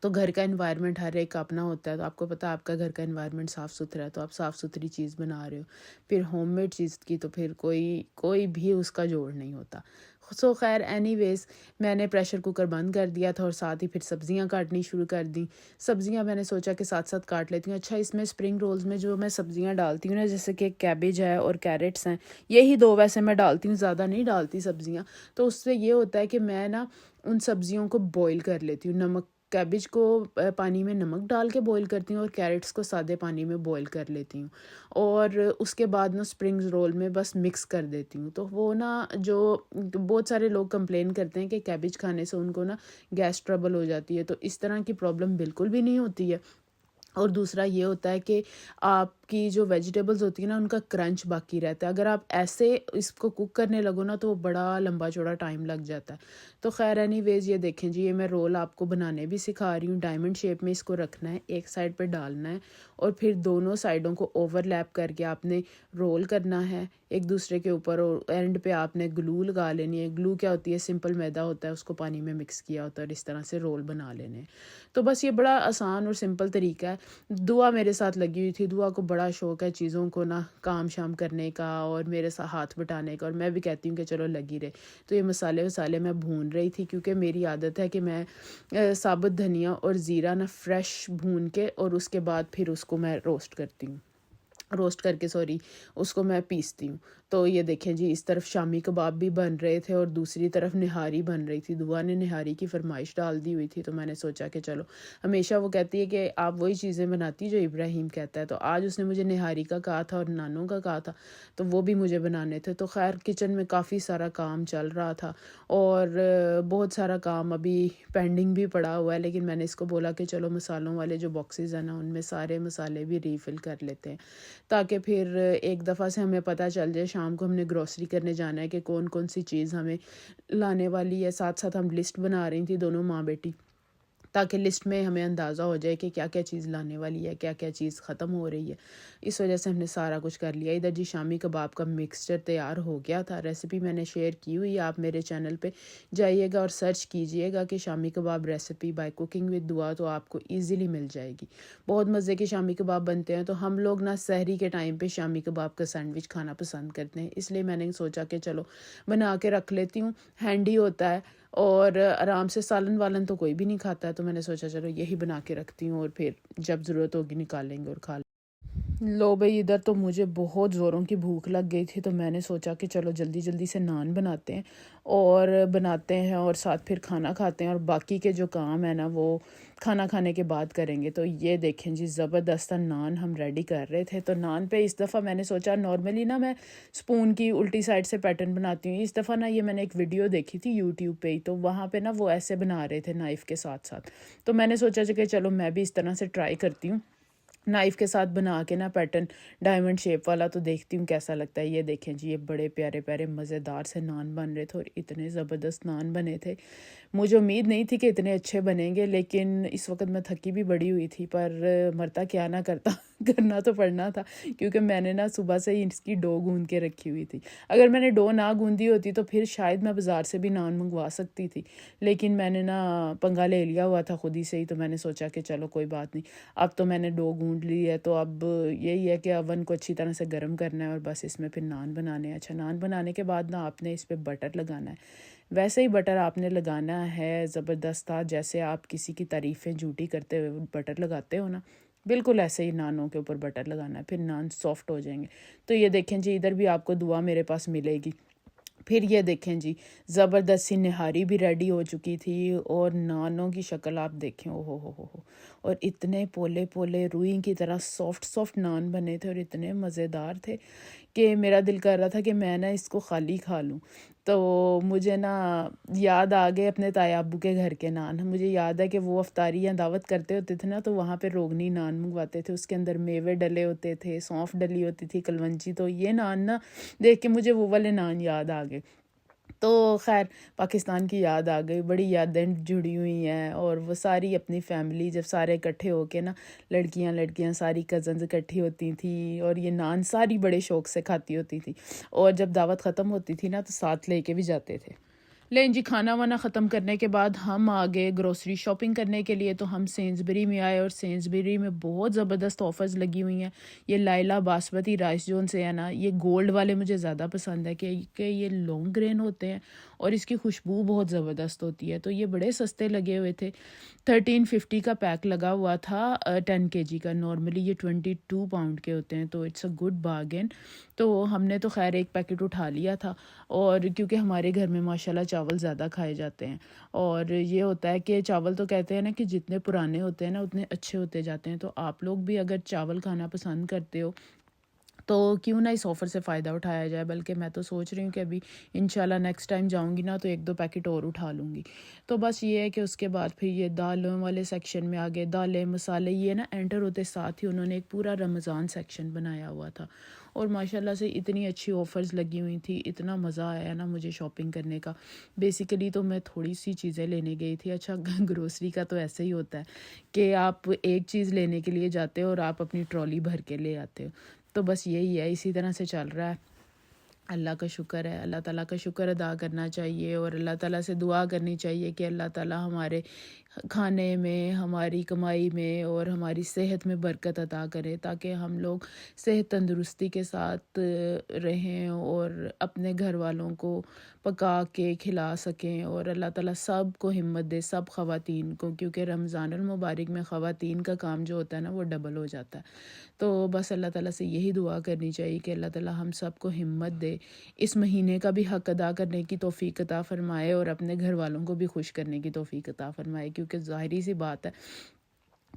تو گھر کا انوائرمنٹ ہر ایک کا اپنا ہوتا ہے، تو آپ کو پتہ ہے آپ کا گھر کا انوائرمنٹ صاف ستھرا ہے تو آپ صاف ستھری چیز بنا رہے ہو، پھر ہوم میڈ چیز کی تو پھر کوئی بھی اس کا جوڑ نہیں ہوتا. سو خیر اینی ویز میں نے پریشر کوکر بند کر دیا تھا اور ساتھ ہی پھر سبزیاں کاٹنی شروع کر دیں. سبزیاں میں نے سوچا کہ ساتھ ساتھ کاٹ لیتی ہوں. اچھا، اس میں اسپرنگ رولز میں جو میں سبزیاں ڈالتی ہوں نا، جیسے کہ کیبج ہے اور کیرٹس ہیں، یہی دو ویسے میں ڈالتی ہوں، زیادہ نہیں ڈالتی سبزیاں. تو اس سے یہ ہوتا ہے کہ میں نا ان سبزیوں کو بوائل کر لیتی ہوں. کیبج کو پانی میں نمک ڈال کے بوائل کرتی ہوں اور کیرٹس کو سادے پانی میں بوائل کر لیتی ہوں، اور اس کے بعد نا اسپرنگز رول میں بس مکس کر دیتی ہوں. تو وہ نا جو بہت سارے لوگ کمپلین کرتے ہیں کہ کیبج کھانے سے ان کو نا گیس ٹربل ہو جاتی ہے، تو اس طرح کی پرابلم بالکل بھی نہیں ہوتی ہے. اور دوسرا یہ ہوتا ہے کہ آپ کی جو ویجیٹیبلز ہوتی ہیں نا ان کا کرنچ باقی رہتا ہے. اگر آپ ایسے اس کو کوک کرنے لگو نا تو وہ بڑا لمبا چوڑا ٹائم لگ جاتا ہے. تو خیر اینی ویز یہ دیکھیں جی، یہ میں رول آپ کو بنانے بھی سکھا رہی ہوں. ڈائمنڈ شیپ میں اس کو رکھنا ہے، ایک سائڈ پہ ڈالنا ہے اور پھر دونوں سائڈوں کو اوور لیپ کر کے آپ نے رول کرنا ہے ایک دوسرے کے اوپر، اور اینڈ پہ آپ نے گلو لگا لینی ہے. گلو کیا ہوتی ہے؟ سمپل میدا ہوتا ہے، اس کو پانی میں مکس کیا ہوتا ہے اور اس طرح سے رول بنا لینے. تو بس یہ بڑا آسان اور سمپل طریقہ ہے. دعا میرے ساتھ لگی ہوئی تھی. دعا کو بڑا شوق ہے چیزوں کو نا کام شام کرنے کا اور میرے ساتھ ہاتھ بٹانے کا، اور میں بھی کہتی ہوں کہ چلو لگی رہے. تو یہ مسالے میں بھون رہی تھی کیونکہ میری عادت ہے کہ میں ثابت دھنیا اور زیرہ نا فریش بھون کے اور اس کے بعد پھر اس کو میں روسٹ کر کے اس کو میں پیستی ہوں. تو یہ دیکھیں جی، اس طرف شامی کباب بھی بن رہے تھے اور دوسری طرف نہاری بن رہی تھی. دعا نے نہاری کی فرمائش ڈال دی ہوئی تھی، تو میں نے سوچا کہ چلو، ہمیشہ وہ کہتی ہے کہ آپ وہی چیزیں بناتی جو ابراہیم کہتا ہے. تو آج اس نے مجھے نہاری کا کہا تھا اور نانوں کا کہا تھا، تو وہ بھی مجھے بنانے تھے. تو خیر کچن میں کافی سارا کام چل رہا تھا اور بہت سارا کام ابھی پینڈنگ بھی پڑا ہوا ہے، لیکن میں نے اس کو بولا کہ چلو مسالوں والے جو باکسز ہیں نا ان میں سارے مسالے بھی ریفل کر لیتے ہیں، تاکہ پھر ایک دفعہ سے ہمیں پتہ چل جائے. شام کو ہم نے گروسری کرنے جانا ہے کہ کون کون سی چیز ہمیں لانے والی ہے. ساتھ ساتھ ہم لسٹ بنا رہی تھی دونوں ماں بیٹی، تاکہ لسٹ میں ہمیں اندازہ ہو جائے کہ کیا کیا چیز لانے والی ہے، کیا کیا چیز ختم ہو رہی ہے. اس وجہ سے ہم نے سارا کچھ کر لیا. ادھر جی شامی کباب کا مکسچر تیار ہو گیا تھا. ریسیپی میں نے شیئر کی ہوئی ہے، آپ میرے چینل پہ جائیے گا اور سرچ کیجئے گا کہ شامی کباب ریسیپی بائی کوکنگ ود دعا، تو آپ کو ایزیلی مل جائے گی. بہت مزے کے شامی کباب بنتے ہیں. تو ہم لوگ نا سحری کے ٹائم پہ شامی کباب کا سینڈوچ کھانا پسند کرتے ہیں، اس لیے میں نے سوچا کہ چلو بنا کے رکھ لیتی ہوں. ہینڈی ہوتا ہے اور آرام سے، سالن والن تو کوئی بھی نہیں کھاتا ہے، تو میں نے سوچا چلو یہی بنا کے رکھتی ہوں اور پھر جب ضرورت ہوگی نکال لیں گے اور کھا لیں. لو بھئی، ادھر تو مجھے بہت زوروں کی بھوک لگ گئی تھی، تو میں نے سوچا کہ چلو جلدی جلدی سے نان بناتے ہیں اور ساتھ پھر کھانا کھاتے ہیں، اور باقی کے جو کام ہے نا وہ کھانا کھانے کے بعد کریں گے. تو یہ دیکھیں جی، زبردست نان ہم ریڈی کر رہے تھے. تو نان پہ اس دفعہ میں نے سوچا، نارملی نا میں سپون کی الٹی سائڈ سے پیٹرن بناتی ہوں. اس دفعہ نا یہ میں نے ایک ویڈیو دیکھی تھی یوٹیوب پہ ہی، تو وہاں پہ نا وہ ایسے بنا رہے تھے نائف کے ساتھ ساتھ. تو میں نے سوچا کہ چلو میں بھی اس طرح سے ٹرائی کرتی ہوں نائف کے ساتھ بنا کے نا پیٹرن ڈائمنڈ شیپ والا، تو دیکھتی ہوں کیسا لگتا ہے. یہ دیکھیں جی، یہ بڑے پیارے پیارے مزیدار سے نان بن رہے تھے اور اتنے زبردست نان بنے تھے. مجھے امید نہیں تھی کہ اتنے اچھے بنیں گے، لیکن اس وقت میں تھکی بھی بڑی ہوئی تھی، پر مرتا کیا نہ کرتا کرنا تو پڑنا تھا، کیونکہ میں نے نا صبح سے ہی اس کی ڈو گوندھ کے رکھی ہوئی تھی. اگر میں نے ڈو نہ گوندھی ہوتی تو پھر شاید میں بازار سے بھی نان منگوا سکتی تھی، لیکن میں نے نا پنگا لے لیا ہوا تھا خود ہی سے ہی. تو میں نے سوچا کہ چلو کوئی بات نہیں، اب تو میں نے ڈو گوندھ لی ہے، تو اب یہی ہے کہ اوون کو اچھی طرح سے گرم کرنا ہے اور بس اس میں پھر نان بنانے ہیں. اچھا، نان بنانے کے بعد نا آپ نے اس پہ بٹر لگانا ہے. ویسے ہی بٹر آپ نے لگانا ہے زبردست تھا، جیسے آپ کسی کی تعریفیں جھوٹی کرتے ہوئے بٹر لگاتے ہو نا، بالکل ایسے ہی نانوں کے اوپر بٹر لگانا ہے، پھر نان سافٹ ہو جائیں گے. تو یہ دیکھیں جی، ادھر بھی آپ کو دعا میرے پاس ملے گی. پھر یہ دیکھیں جی، زبردست سی نہاری بھی ریڈی ہو چکی تھی اور نانوں کی شکل آپ دیکھیں، ہو اور اتنے پولے پولے روئی کی طرح سافٹ سافٹ نان بنے تھے اور اتنے مزیدار تھے کہ میرا دل کر رہا تھا کہ میں نا اس کو خالی کھا لوں. تو مجھے نا یاد آ گئے اپنے تایا ابو کے گھر کے نان. مجھے یاد ہے کہ وہ افطاری یا دعوت کرتے ہوتے تھے نا، تو وہاں پہ روغنی نان منگواتے تھے، اس کے اندر میوے ڈلے ہوتے تھے، سونف ڈلی ہوتی تھی، کلونجی. تو یہ نان نا دیکھ کے مجھے وہ والے نان یاد آ گئے. تو خیر پاکستان کی یاد آ گئی، بڑی یادیں جڑی ہوئی ہیں. اور وہ ساری اپنی فیملی جب سارے اکٹھے ہو کے نا، لڑکیاں ساری کزنز اکٹھی ہوتی تھیں اور یہ نان ساری بڑے شوق سے کھاتی ہوتی تھی، اور جب دعوت ختم ہوتی تھی نا تو ساتھ لے کے بھی جاتے تھے. لیں جی کھانا وانا ختم کرنے کے بعد ہم آگے گروسری شاپنگ کرنے کے لیے. تو ہم سینسبری میں آئے اور سینسبری میں بہت زبردست آفرز لگی ہوئی ہیں. یہ لائلا باسمتی رائس جو ان سے ہے نا, یہ گولڈ والے مجھے زیادہ پسند ہے کہ یہ لانگ گرین ہوتے ہیں اور اس کی خوشبو بہت زبردست ہوتی ہے. تو یہ بڑے سستے لگے ہوئے تھے. 1350 کا پیک لگا ہوا تھا 10 kg کا. نارملی یہ 22 پاؤنڈ کے ہوتے ہیں, تو اٹس اے گڈ بارگین. تو ہم نے تو خیر ایک پیکٹ اٹھا لیا تھا, اور کیونکہ ہمارے گھر میں ماشاءاللہ چاول زیادہ کھائے جاتے ہیں, اور یہ ہوتا ہے کہ چاول تو کہتے ہیں نا کہ جتنے پرانے ہوتے ہیں نا اتنے اچھے ہوتے جاتے ہیں. تو آپ لوگ بھی اگر چاول کھانا پسند کرتے ہو تو کیوں نہ اس آفر سے فائدہ اٹھایا جائے. بلکہ میں تو سوچ رہی ہوں کہ ابھی انشاءاللہ نیکسٹ ٹائم جاؤں گی نا تو 1-2 پیکٹ اور اٹھا لوں گی. تو بس یہ ہے کہ اس کے بعد پھر یہ دالوں والے سیکشن میں آگے دالیں مسالے, یہ نا انٹر ہوتے ساتھ ہی انہوں نے ایک پورا رمضان سیکشن بنایا ہوا تھا. اور ماشاءاللہ سے اتنی اچھی آفرز لگی ہوئی تھی, اتنا مزہ آیا نا مجھے شاپنگ کرنے کا. بیسیکلی تو میں تھوڑی سی چیزیں لینے گئی تھی. اچھا گروسری کا تو ایسے ہی ہوتا ہے کہ آپ ایک چیز لینے کے لیے جاتے ہو اور آپ اپنی ٹرالی بھر کے لے آتے ہو. تو بس یہی ہے, اسی طرح سے چل رہا ہے. اللہ کا شکر ہے, اللہ تعالیٰ کا شکر ادا کرنا چاہیے اور اللہ تعالیٰ سے دعا کرنی چاہیے کہ اللہ تعالیٰ ہمارے کھانے میں, ہماری کمائی میں اور ہماری صحت میں برکت عطا کرے, تاکہ ہم لوگ صحت تندرستی کے ساتھ رہیں اور اپنے گھر والوں کو پکا کے کھلا سکیں. اور اللہ تعالیٰ سب کو ہمت دے, سب خواتین کو, کیونکہ رمضان المبارک میں خواتین کا کام جو ہوتا ہے نا وہ ڈبل ہو جاتا ہے. تو بس اللہ تعالیٰ سے یہی دعا کرنی چاہیے کہ اللہ تعالیٰ ہم سب کو ہمت دے, اس مہینے کا بھی حق ادا کرنے کی توفیق عطا فرمائے اور اپنے گھر والوں کو بھی خوش کرنے کی توفیق عطا فرمائے. کیونکہ ظاہری سی بات ہے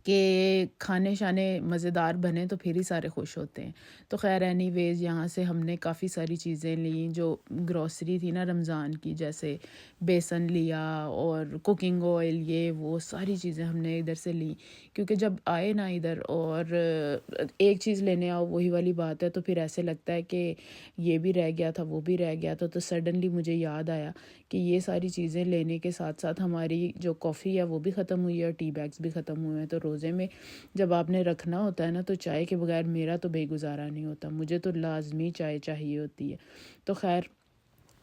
کہ کھانے شانے مزیدار بنے تو پھر ہی سارے خوش ہوتے ہیں. تو خیر اینی ویز یہاں سے ہم نے کافی ساری چیزیں لیں جو گروسری تھی نا رمضان کی, جیسے بیسن لیا اور کوکنگ آئل, یہ وہ ساری چیزیں ہم نے ادھر سے لیں. کیونکہ جب آئے نا ادھر اور ایک چیز لینے آؤ وہی والی بات ہے, تو پھر ایسے لگتا ہے کہ یہ بھی رہ گیا تھا وہ بھی رہ گیا تھا. تو سڈنلی مجھے یاد آیا کہ یہ ساری چیزیں لینے کے ساتھ ساتھ ہماری جو کافی ہے وہ بھی ختم ہوئی ہے اور ٹی بیگز بھی ختم ہوئے ہیں. تو روزے میں جب آپ نے رکھنا ہوتا ہے نا تو چائے کے بغیر میرا تو بے گزارا نہیں ہوتا, مجھے تو لازمی چائے چاہیے ہوتی ہے. تو خیر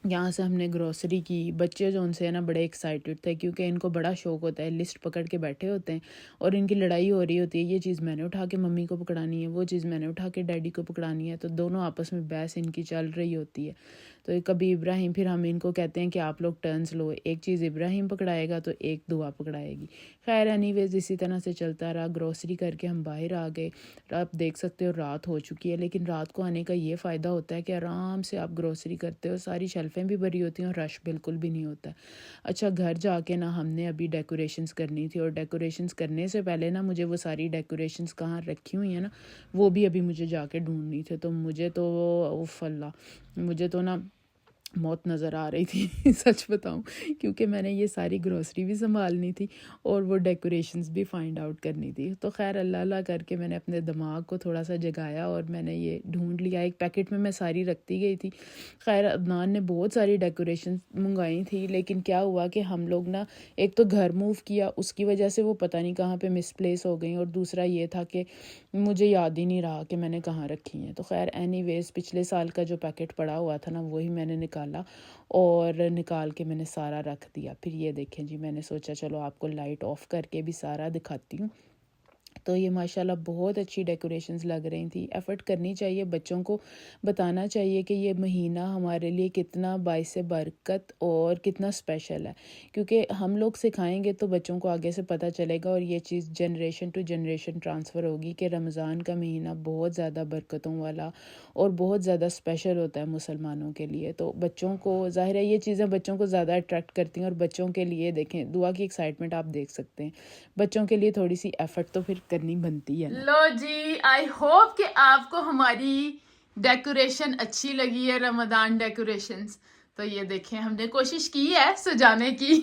یہاں سے ہم نے گروسری کی. بچے جو ان سے نا بڑے ایکسائٹیڈ تھے کیونکہ ان کو بڑا شوق ہوتا ہے, لسٹ پکڑ کے بیٹھے ہوتے ہیں اور ان کی لڑائی ہو رہی ہوتی ہے, یہ چیز میں نے اٹھا کے ممی کو پکڑانی ہے, وہ چیز میں نے اٹھا کے ڈیڈی کو پکڑانی ہے. تو دونوں آپس میں بحث ان کی چل رہی ہوتی ہے. تو کبھی ابراہیم, پھر ہم ان کو کہتے ہیں کہ آپ لوگ ٹرنز لو, ایک چیز ابراہیم پکڑائے گا تو ایک دعا پکڑائے گی. خیر اینی ویز اسی طرح سے چلتا رہا. گروسری کر کے ہم باہر آ گئے. آپ دیکھ سکتے ہو رات ہو چکی ہے, لیکن رات کو آنے کا یہ فائدہ ہوتا ہے کہ آرام سے آپ گروسری کرتے ہو, ساری شیلفیں بھی بھری ہوتی ہیں اور رش بالکل بھی نہیں ہوتا ہے. اچھا گھر جا کے نا ہم نے ابھی ڈیکوریشنز کرنی تھی, اور ڈیکوریشنز کرنے سے پہلے نا مجھے وہ ساری ڈیکوریشنز کہاں رکھی ہوئی ہیں نا وہ بھی ابھی مجھے جا کے ڈھونڈنی تھے. تو مجھے تو اوف اللہ, مجھے تو نا موت نظر آ رہی تھی سچ بتاؤں, کیونکہ میں نے یہ ساری گروسری بھی سنبھالنی تھی اور وہ ڈیکوریشنز بھی فائنڈ آؤٹ کرنی تھی. تو خیر اللہ اللہ کر کے میں نے اپنے دماغ کو تھوڑا سا جگایا اور میں نے یہ ڈھونڈ لیا. ایک پیکٹ میں ساری رکھتی گئی تھی. خیر عدنان نے بہت ساری ڈیکوریشنز منگوائی تھی, لیکن کیا ہوا کہ ہم لوگ نا ایک تو گھر موو کیا, اس کی وجہ سے وہ پتہ نہیں کہاں پہ مس پلیس ہو گئیں, اور دوسرا یہ تھا کہ مجھے یاد ہی نہیں رہا کہ میں نے کہاں رکھی ہیں. تو خیر اینی ویز پچھلے سال کا جو پیکٹ پڑا ہوا تھا نا وہی میں نے نکالا اور نکال کے میں نے سارا رکھ دیا. پھر یہ دیکھیں جی, میں نے سوچا چلو آپ کو لائٹ آف کر کے بھی سارا دکھاتی ہوں. تو یہ ماشاءاللہ بہت اچھی ڈیکوریشنز لگ رہی تھیں. ایفرٹ کرنی چاہیے, بچوں کو بتانا چاہیے کہ یہ مہینہ ہمارے لیے کتنا باعث برکت اور کتنا اسپیشل ہے, کیونکہ ہم لوگ سکھائیں گے تو بچوں کو آگے سے پتہ چلے گا, اور یہ چیز جنریشن ٹو جنریشن ٹرانسفر ہوگی کہ رمضان کا مہینہ بہت زیادہ برکتوں والا اور بہت زیادہ اسپیشل ہوتا ہے مسلمانوں کے لیے. تو بچوں کو ظاہر ہے یہ چیزیں بچوں کو زیادہ اٹریکٹ کرتی ہیں, اور بچوں کے لیے دیکھیں دعا کی ایکسائٹمنٹ آپ دیکھ سکتے ہیں, بچوں کے لیے تھوڑی سی ایفرٹ تو پھر کرنی بنتی ہے. لو جی, آئی ہوپ کہ آپ کو ہماری ڈیکوریشن اچھی لگی ہے, رمضان ڈیکوریشنز. تو یہ دیکھیں ہم نے کوشش کی ہے سجانے کی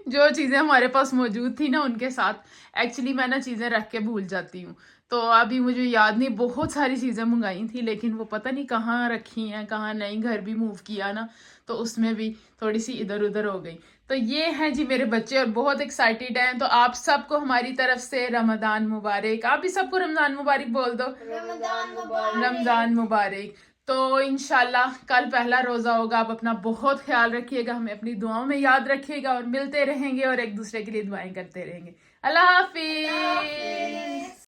جو چیزیں ہمارے پاس موجود تھی نا ان کے ساتھ. ایکچولی میں نا چیزیں رکھ کے بھول جاتی ہوں, تو ابھی مجھے یاد نہیں, بہت ساری چیزیں منگائی تھیں لیکن وہ پتہ نہیں کہاں رکھی ہیں کہاں نہیں. گھر بھی موو کیا نا تو اس میں بھی تھوڑی سی ادھر ادھر ہو گئی. تو یہ ہیں جی میرے بچے اور بہت ایکسائٹیڈ ہیں. تو آپ سب کو ہماری طرف سے رمضان مبارک. آپ بھی سب کو رمضان مبارک بول دو. رمضان مبارک. رمضان مبارک. تو انشاءاللہ کل پہلا روزہ ہوگا. آپ اپنا بہت خیال رکھیے گا, ہمیں اپنی دعاؤں میں یاد رکھیے گا, اور ملتے رہیں گے اور ایک دوسرے کے لیے دعائیں کرتے رہیں گے. اللہ حافظ.